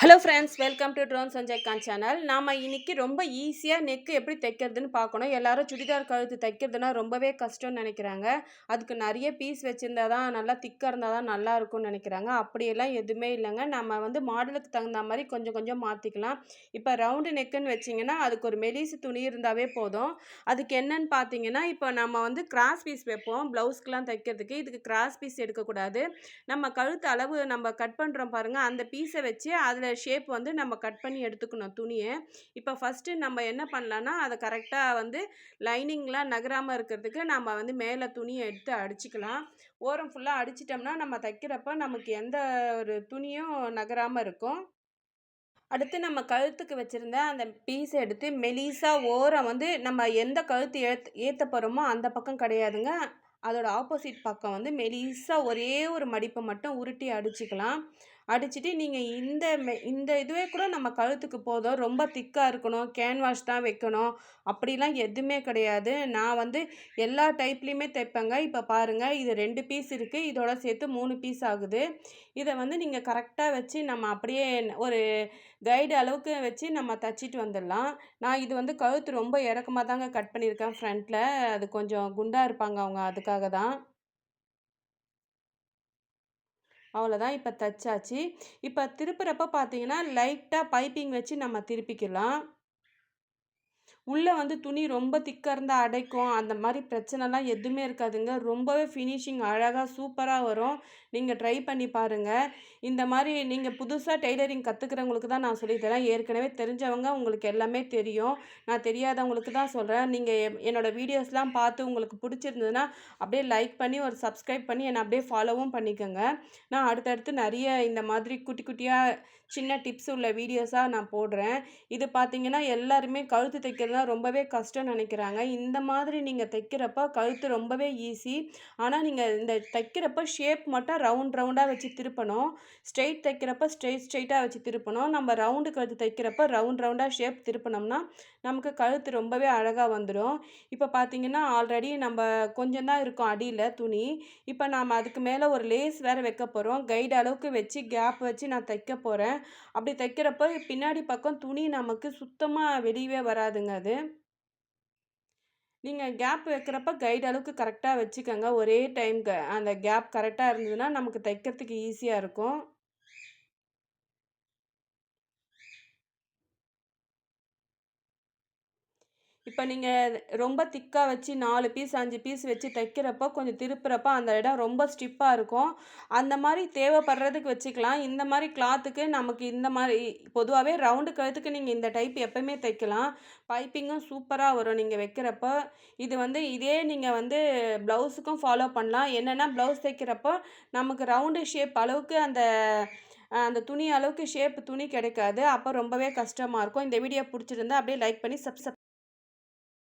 Hello friends, welcome to drone Sanjay Khan channel. நாம இன்னைக்கு ரொம்ப ஈஸியாக நெக் எப்படி தைக்கிறதுன்னு பார்க்கணும். எல்லாரும் சுடிதார் கழுத்து தைக்கிறதுனா ரொம்பவே கஷ்டம்னு நினைக்கிறாங்க. அதுக்கு நிறைய பீஸ் வச்சுருந்தா தான் நல்லா திக்காக இருந்தால் தான் நல்லா இருக்கும்னு நினைக்கிறாங்க. அப்படியெல்லாம் எதுவுமே இல்லைங்க. நம்ம மாடலுக்கு தகுந்த மாதிரி கொஞ்சம் கொஞ்சம் மாற்றிக்கலாம். இப்போ ரவுண்டு நெக்குன்னு வச்சிங்கன்னா அதுக்கு ஒரு மெலிசு துணி இருந்தாவே போதும். அதுக்கு என்னன்னு பார்த்தீங்கன்னா, இப்போ நம்ம கிராஸ் பீஸ் வைப்போம் ப்ளவுஸ்க்கெலாம் தைக்கிறதுக்கு. இதுக்கு கிராஸ் பீஸ் எடுக்கக்கூடாது. நம்ம கழுத்து அளவு நம்ம கட் பண்ணுறோம் பாருங்கள், அந்த பீஸை வச்சு அதில் ஷேப் நம்ம கட் பண்ணி எடுத்துக்கணும் துணியை. இப்போ ஃபஸ்ட்டு நம்ம என்ன பண்ணலான்னா, அதை கரெக்டாக லைனிங்லாம் நகராமல் இருக்கிறதுக்கு நம்ம மேலே துணியை எடுத்து அடிச்சுக்கலாம். ஓரம் ஃபுல்லாக அடிச்சிட்டோம்னா நம்ம தைக்கிறப்ப நமக்கு எந்த ஒரு துணியும் நகராமல் இருக்கும். அடுத்து நம்ம கழுத்துக்கு வச்சுருந்த அந்த பீஸை எடுத்து மெலிசா ஓரம் நம்ம எந்த கழுத்து ஏற்ற போகிறோமோ அந்த பக்கம் கிடையாதுங்க, அதோட ஆப்போசிட் பக்கம் மெலிசா ஒரே ஒரு மடிப்பை மட்டும் உருட்டி அடிச்சுக்கலாம். அடிச்சுட்டு நீங்கள் இந்த இதுவே கூட நம்ம கழுத்துக்கு போதும். ரொம்ப திக்காக இருக்கணும், கேன்வாஷ் தான் வைக்கணும் அப்படிலாம் எதுவுமே கிடையாது. நான் எல்லா டைப்லேயுமே தைப்பேங்க. இப்போ பாருங்கள், இது 2 பீஸ் இருக்குது, இதோட சேர்த்து 3 பீஸ் ஆகுது. இதை நீங்கள் கரெக்டாக வச்சு நம்ம அப்படியே ஒரு கைடு அளவுக்கு வச்சு நம்ம தச்சிட்டு வந்துடலாம். நான் இது கழுத்து ரொம்ப இறக்கமாக தாங்க கட் பண்ணியிருக்கேன் ஃப்ரண்ட்டில். அது கொஞ்சம் குண்டாக இருப்பாங்க அவங்க, அதுக்காக தான். அவ்வளோதான், இப்போ தச்சாச்சு. இப்போ திருப்புறப்ப பார்த்தீங்கன்னா லைட்டாக பைப்பிங் வச்சு நம்ம திருப்பிக்கலாம். உள்ளே துணி ரொம்ப திக்காக இருந்தால் அடைக்கும், அந்த மாதிரி பிரச்சனைலாம் எதுவுமே இருக்காதுங்க. ரொம்பவே ஃபினிஷிங் அழகாக சூப்பராக வரும். நீங்கள் ட்ரை பண்ணி பாருங்கள். இந்த மாதிரி நீங்கள் புதுசாக டெய்லரிங் கற்றுக்கிறவங்களுக்கு தான் நான் சொல்லித்தரேன். ஏற்கனவே தெரிஞ்சவங்க உங்களுக்கு எல்லாமே தெரியும். நான் தெரியாதவங்களுக்கு தான் சொல்கிறேன். நீங்கள் என்னோடய வீடியோஸ்லாம் பார்த்து உங்களுக்கு பிடிச்சிருந்ததுன்னா அப்படியே லைக் பண்ணி ஒரு சப்ஸ்கிரைப் பண்ணி என்னை அப்படியே ஃபாலோவும் பண்ணிக்கோங்க. நான் அடுத்தடுத்து நிறைய இந்த மாதிரி குட்டி குட்டியாக சின்ன டிப்ஸ் உள்ள வீடியோஸாக நான் போடுறேன். இது பார்த்தீங்கன்னா எல்லாருமே கழுத்து தைக்கிறதுனா ரொம்பவே கஷ்டம்னு நினைக்கிறாங்க. இந்த மாதிரி நீங்கள் தைக்கிறப்ப கழுத்து ரொம்பவே ஈஸி. ஆனால் நீங்கள் இந்த தைக்கிறப்ப ஷேப் மட்டும் ரவுண்டாக வச்சு திருப்பணும். ஸ்ட்ரெயிட் தைக்கிறப்ப ஸ்ட்ரெயிட்டாக வச்சு திருப்பணும். நம்ம ரவுண்டு கழுத்து தைக்கிறப்ப ரவுண்டாக ஷேப் திருப்பினோம்னா நமக்கு கழுத்து ரொம்பவே அழகாக வந்துடும். இப்போ பார்த்தீங்கன்னா ஆல்ரெடி நம்ம கொஞ்சம் தான் இருக்கும் அடியில் துணி. இப்போ நாம் அதுக்கு மேலே ஒரு லேஸ் வேறு வைக்க போகிறோம். கைடு அளவுக்கு வச்சு கேப் வச்சு நான் தைக்க போகிறேன். அப்படி தைக்கிறப்ப பின்னாடி பக்கம் துணி நமக்கு சுத்தமாக வெளியவே வராதுங்க அது. நீங்கள் கேப் வைக்கிறப்ப கைடு அளவுக்கு கரெக்டாக வச்சுக்கோங்க. ஒரே டைம்க்கு அந்த கேப் கரெக்டாக இருந்ததுன்னா நமக்கு தைக்கிறதுக்கு ஈஸியாக இருக்கும். இப்போ நீங்கள் ரொம்ப திக்காக வச்சு 4 பீஸ் 5 பீஸ் வச்சு தைக்கிறப்போ கொஞ்சம் திருப்புறப்போ அந்த இடம் ரொம்ப ஸ்டிப்பாக இருக்கும். அந்த மாதிரி தேவைப்படுறதுக்கு வச்சுக்கலாம். இந்த மாதிரி கிளாத்துக்கு நமக்கு இந்த மாதிரி பொதுவாகவே ரவுண்டு கழுத்துக்கு நீங்கள் இந்த டைப் எப்போயுமே தைக்கலாம். பைப்பிங்கும் சூப்பராக வரும் நீங்கள் வைக்கிறப்போ. இது இதே நீங்கள் ப்ளவுஸுக்கும் ஃபாலோ பண்ணலாம். என்னென்னா ப்ளவுஸ் தைக்கிறப்போ நமக்கு ரவுண்டு ஷேப் அளவுக்கு அந்த துணி அளவுக்கு ஷேப் துணி கிடைக்காது. அப்போ ரொம்பவே கஷ்டமாக இருக்கும். இந்த வீடியோ பிடிச்சிருந்தா அப்படியே லைக் பண்ணி